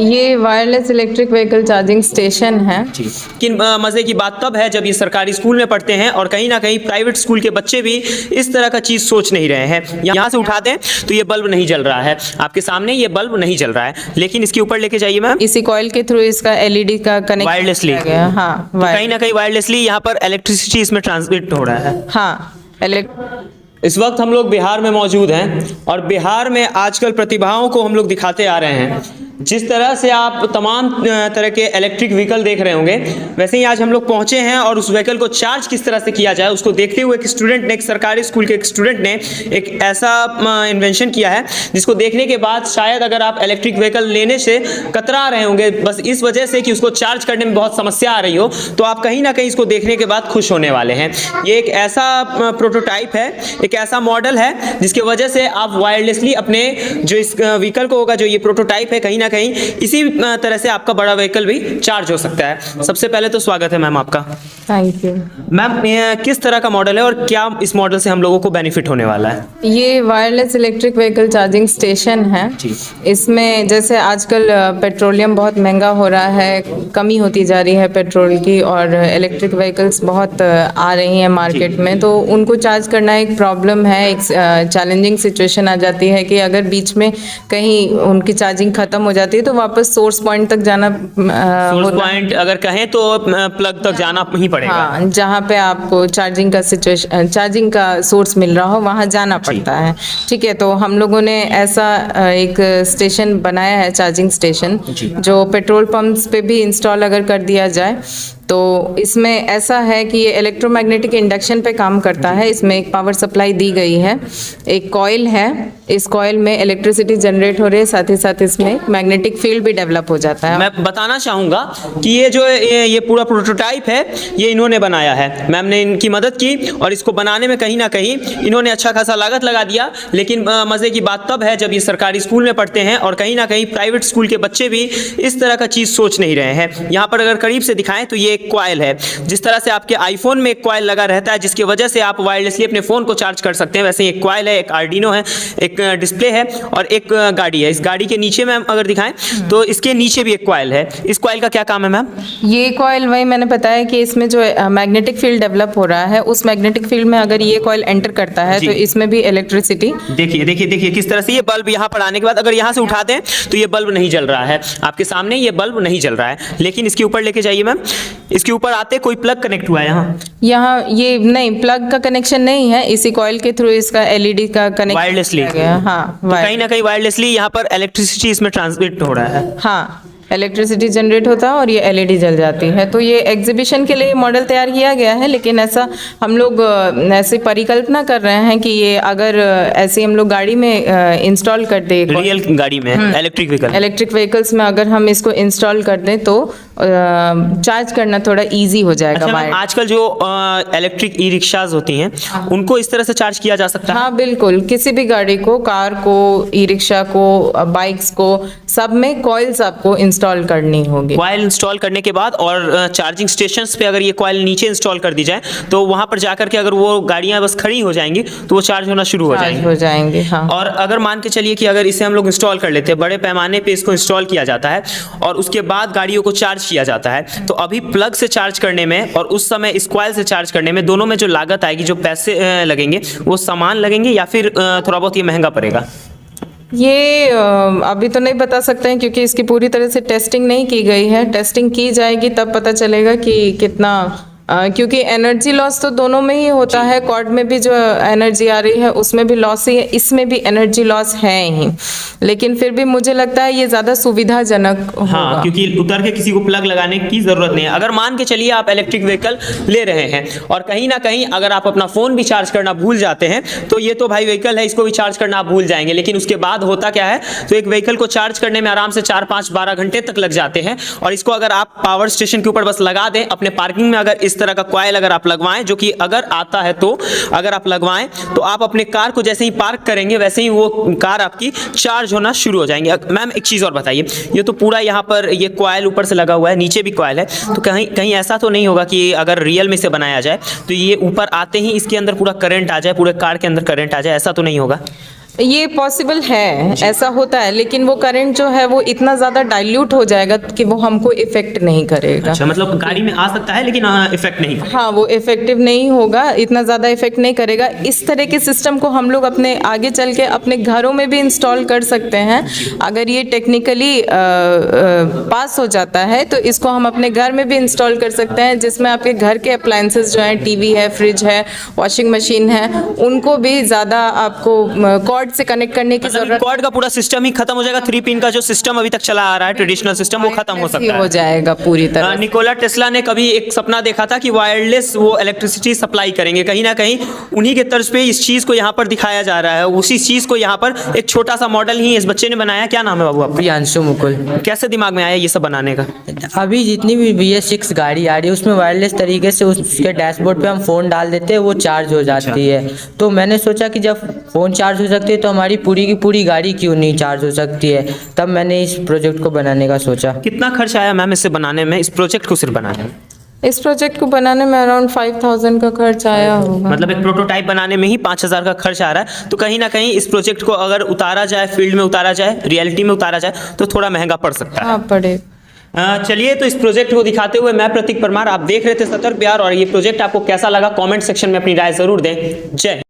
ये wireless electric vehicle charging station है। जी। किन मज़े की बात तब है जब ये सरकारी स्कूल में पढ़ते हैं और कहीं ना कहीं प्राइवेट स्कूल के बच्चे भी इस तरह का चीज़ सोच नहीं रहे हैं। यहाँ से उठाते हैं तो ये बल्ब नहीं जल रहा है, आपके सामने ये बल्ब नहीं जल रहा है, लेकिन इसके ऊपर लेके जाइए मैम, इसी कॉइल के थ्रू इसका एलईडी का कनेक्ट वायरलेसली। हाँ, तो कहीं ना कहीं वायरलेसली यहाँ पर इलेक्ट्रिसिटी इसमें ट्रांसमिट हो रहा है। हाँ, इस वक्त हम लोग बिहार में मौजूद हैं और बिहार में आजकल प्रतिभाओं को हम लोग दिखाते आ रहे हैं। जिस तरह से आप तमाम तरह के इलेक्ट्रिक व्हीकल देख रहे होंगे, वैसे ही आज हम लोग पहुंचे हैं और उस व्हीकल को चार्ज किस तरह से किया जाए उसको देखते हुए एक स्टूडेंट ने, एक सरकारी स्कूल के एक स्टूडेंट ने एक ऐसा इन्वेंशन किया है जिसको देखने के बाद शायद अगर आप इलेक्ट्रिक व्हीकल लेने से कतरा रहे होंगे बस इस वजह से कि उसको चार्ज करने में बहुत समस्या आ रही हो, तो आप कहीं ना कहीं इसको देखने के बाद खुश होने वाले हैं। ये एक ऐसा प्रोटोटाइप है, एक ऐसा मॉडल है जिसकी वजह से आप वायरलेसली अपने जो इस व्हीकल को होगा, जो ये प्रोटोटाइप है, कहीं ना कहीं इसी तरह से आपका बड़ा व्हीकल भी चार्ज हो सकता है। सबसे पहले तो स्वागत है मैम आपका। थैंक यू मैम, किस तरह का मॉडल है और क्या इस मॉडल से हम लोगों को बेनिफिट होने वाला है? ये wireless electric vehicle charging station है। इसमें जैसे आजकल पेट्रोलियम बहुत महंगा हो रहा है, कमी होती जा रही है पेट्रोल की, और इलेक्ट्रिक व्हीकल्स बहुत आ रही हैं मार्केट में, तो उनको चार्ज करना एक प्रॉब्लम है, एक चैलेंजिंग सिचुएशन आ जाती है कि अगर बीच में कहीं उनकी चार्जिंग खत्म हो जाती है तो वापस सोर्स पॉइंट तक जाना, सोर्स पॉइंट अगर कहें तो प्लग तक जाना ही पड़ेगा। हाँ, जहाँ पे आपको चार्जिंग का सिचुएशन, चार्जिंग का सोर्स मिल रहा हो वहाँ जाना पड़ता है। ठीक है, तो हम लोगों ने ऐसा एक स्टेशन बनाया है, चार्जिंग स्टेशन, जो पेट्रोल पंप्स पे भी इंस्टॉल अगर कर दिया जाए तो इसमें ऐसा है कि ये इलेक्ट्रोमैग्नेटिक इंडक्शन पे काम करता है। इसमें एक पावर सप्लाई दी गई है, एक कॉइल है, इस कॉइल में इलेक्ट्रिसिटी जनरेट हो रही है, साथ ही साथ इसमें मैग्नेटिक फील्ड भी डेवलप हो जाता है। मैं बताना चाहूँगा कि ये जो ये पूरा प्रोटोटाइप है ये इन्होंने बनाया है, मैम ने इनकी मदद की और इसको बनाने में कहीं ना कहीं इन्होंने अच्छा खासा लागत लगा दिया। लेकिन मज़े की बात तब है जब ये सरकारी स्कूल में पढ़ते हैं और कहीं ना कहीं प्राइवेट स्कूल के बच्चे भी इस तरह का चीज़ सोच नहीं रहे हैं। यहाँ पर अगर करीब से दिखाएं तो ये एक कॉइल है, जिस तरह से आपके आईफोन में एक कॉइल लगा रहता है जिसकी वजह से आप वायरलेसली अपने फ़ोन को चार्ज कर सकते हैं, वैसे एक कॉइल है, एक आर्डिनो है, एक डिस्प्ले है और एक गाड़ी है। इस गाड़ी के नीचे मैम अगर दिखाएं तो इसके नीचे भी एक कॉइल है। इस कॉइल का क्या काम है मैम? ये कॉइल, वही मैंने बताया कि इसमें जो मैग्नेटिक फील्ड डेवलप हो रहा है, उस मैग्नेटिक फील्ड में अगर ये कॉइल एंटर करता है तो इसमें भी इलेक्ट्रिसिटी, देखिए देखिए देखिए किस तरह से ये बल्ब यहाँ पर आने के बाद अगर यहाँ से उठाते हैं तो ये बल्ब नहीं जल रहा है, आपके सामने ये बल्ब नहीं जल रहा है, लेकिन इसके ऊपर लेके जाइए मैम, इसके ऊपर आते कोई प्लग कनेक्ट हुआ है यहाँ ये नहीं, प्लग का कनेक्शन नहीं है, इसी कॉइल के थ्रू इसका एलईडी का कनेक्ट वायरलेसली। हाँ, तो कहीं ना कहीं वायरलेसली यहाँ पर इलेक्ट्रिसिटी इसमें ट्रांसमिट हो रहा है। हाँ, इलेक्ट्रिसिटी जनरेट होता है और ये एलईडी जल जाती है। तो ये एग्जीबिशन के लिए मॉडल तैयार किया गया है, लेकिन ऐसा हम लोग ऐसे परिकल्पना कर रहे हैं कि ये अगर ऐसे हम लोग गाड़ी में इंस्टॉल कर दें, रियल गाड़ी में इलेक्ट्रिक व्हीकल्स में अगर हम इसको इंस्टॉल कर दें तो चार्ज करना थोड़ा इजी हो जाएगा। अच्छा, आजकल जो इलेक्ट्रिक ई रिक्शाज होती हैं उनको इस तरह से चार्ज किया जा सकता है? हाँ बिल्कुल, किसी भी गाड़ी को, कार को, ई रिक्शा को, बाइक्स को, सब में कॉइल्स आपको इंस्टॉल करनी होगी। कॉइल इंस्टॉल करने के बाद और चार्जिंग स्टेशंस पे अगर ये कॉइल नीचे इंस्टॉल कर दी जाए तो वहां पर जाकर के अगर वो गाड़ियां बस खड़ी हो जाएंगी तो वो चार्ज होना शुरू हो जाएंगी। हाँ। और अगर मान के चलिए कि अगर इसे हम लोग इंस्टॉल कर लेते हैं, बड़े पैमाने पे इसको इंस्टॉल किया जाता है और उसके बाद गाड़ियों को चार्ज किया जाता है, तो अभी प्लग से चार्ज करने में और उस समय इस कॉइल से चार्ज करने में दोनों में जो लागत आएगी, जो पैसे लगेंगे, वो समान लगेंगे या फिर थोड़ा बहुत ये महंगा पड़ेगा? ये अभी तो नहीं बता सकते हैं क्योंकि इसकी पूरी तरह से टेस्टिंग नहीं की गई है। टेस्टिंग की जाएगी तब पता चलेगा कि कितना, क्योंकि एनर्जी लॉस तो दोनों में ही होता है, कॉर्ड में भी जो एनर्जी आ रही है उसमें भी लॉस ही है, इसमें भी एनर्जी लॉस है ही, लेकिन फिर भी मुझे लगता है ये ज़्यादा सुविधाजनक होगा। हाँ, क्योंकि उतर के किसी को प्लग लगाने की ज़रूरत नहीं है। अगर मान के चलिए आप इलेक्ट्रिक व्हीकल ले रहे हैं और कहीं ना कहीं अगर आप अपना फ़ोन भी चार्ज करना भूल जाते हैं तो ये तो भाई व्हीकल है, इसको भी चार्ज करना आप भूल जाएंगे, लेकिन उसके बाद होता क्या है, तो एक व्हीकल को चार्ज करने में आराम से 4, 5, 12 घंटे तक लग जाते हैं। और इसको अगर आप पावर स्टेशन के ऊपर बस लगा दें, अपने पार्किंग में अगर इस तरह का कॉइल अगर आप लगवाएं, जो कि अगर आता है तो अगर आप लगवाएं तो आप अपने कार को जैसे ही पार्क करेंगे वैसे ही वो कार आपकी चार्ज होना शुरू हो जाएंगे। मैम एक चीज़ और बताइए, ये तो पूरा यहाँ पर ये कॉइल ऊपर से लगा हुआ है, नीचे भी कॉइल है, तो कहीं कहीं ऐसा तो नहीं होगा कि अगर रियल में से बनाया जाए तो ये ऊपर आते ही इसके अंदर पूरा करंट आ जाए, पूरे कार के अंदर करंट आ जाए, ऐसा तो नहीं होगा? ये पॉसिबल है, ऐसा होता है, लेकिन वो करंट जो है वो इतना ज़्यादा डाइल्यूट हो जाएगा कि वो हमको इफेक्ट नहीं करेगा। अच्छा, मतलब गाड़ी में आ सकता है लेकिन इफेक्ट नहीं करेगा। हाँ, वो इफेक्टिव नहीं होगा, इतना ज़्यादा इफेक्ट नहीं करेगा। इस तरह के सिस्टम को हम लोग अपने आगे चल के अपने घरों में भी इंस्टॉल कर सकते हैं। अगर ये टेक्निकली पास हो जाता है तो इसको हम अपने घर में भी इंस्टॉल कर सकते हैं, जिसमें आपके घर के अप्लायंसेस जो हैं, टीवी है, फ्रिज है, वॉशिंग मशीन है, उनको भी ज़्यादा आपको कॉर्ड से कनेक्ट करने की मतलब ज़रूरत कॉर्ड का पूरा सिस्टम ही खत्म हो जाएगा। 3 पिन का जो सिस्टम अभी तक चला आ रहा है, ट्रेडिशनल सिस्टम, वो खत्म हो सकता है, हो जाएगा पूरी तरह। निकोला टेस्ला ने कभी एक सपना देखा था कि वायरलेस वो इलेक्ट्रिसिटी सप्लाई करेंगे। कहीं ना कहीं उन्हीं के तर्ज पे इस चीज़ को यहाँ पर दिखाया जा रहा है। उसी चीज़ को यहाँ पर एक छोटा सा मॉडल ही इस बच्चे ने बनाया। क्या नाम है बाबू आपका? प्रियांशु मुकुल। कैसे दिमाग में आया ये सब बनाने का? अभी जितनी भी BS6 गाड़ी आ रही है उसमें वायरलेस तरीके से उसके डैशबोर्ड पे हम फ़ोन डाल देते हैं, वो चार्ज हो जाती है। तो मैंने सोचा कि जब फ़ोन चार्ज हो सकती है तो हमारी पूरी की पूरी गाड़ी क्यों नहीं चार्ज हो सकती है। तब मैंने इस प्रोजेक्ट को बनाने का सोचा। कितना खर्च आया मैम इसे बनाने में, इस प्रोजेक्ट को सिर्फ बनाने में? इस प्रोजेक्ट को बनाने में अराउंड 5000 का खर्च आया होगा। मतलब एक प्रोटोटाइप बनाने में ही 5000 का खर्च आ रहा है। तो कहीं ना कहीं इस प्रोजेक्ट को अगर उतारा जाए, फील्ड में उतारा जाए, रियलिटी में उतारा जाए तो थोड़ा महंगा पड़ सकता है। हाँ, पड़े। चलिए, तो इस प्रोजेक्ट को दिखाते हुए मैं प्रतीक परमार, आप देख रहे थे सतर्क बिहार, और ये प्रोजेक्ट आपको कैसा लगा कमेंट सेक्शन में अपनी राय जरूर दें। जय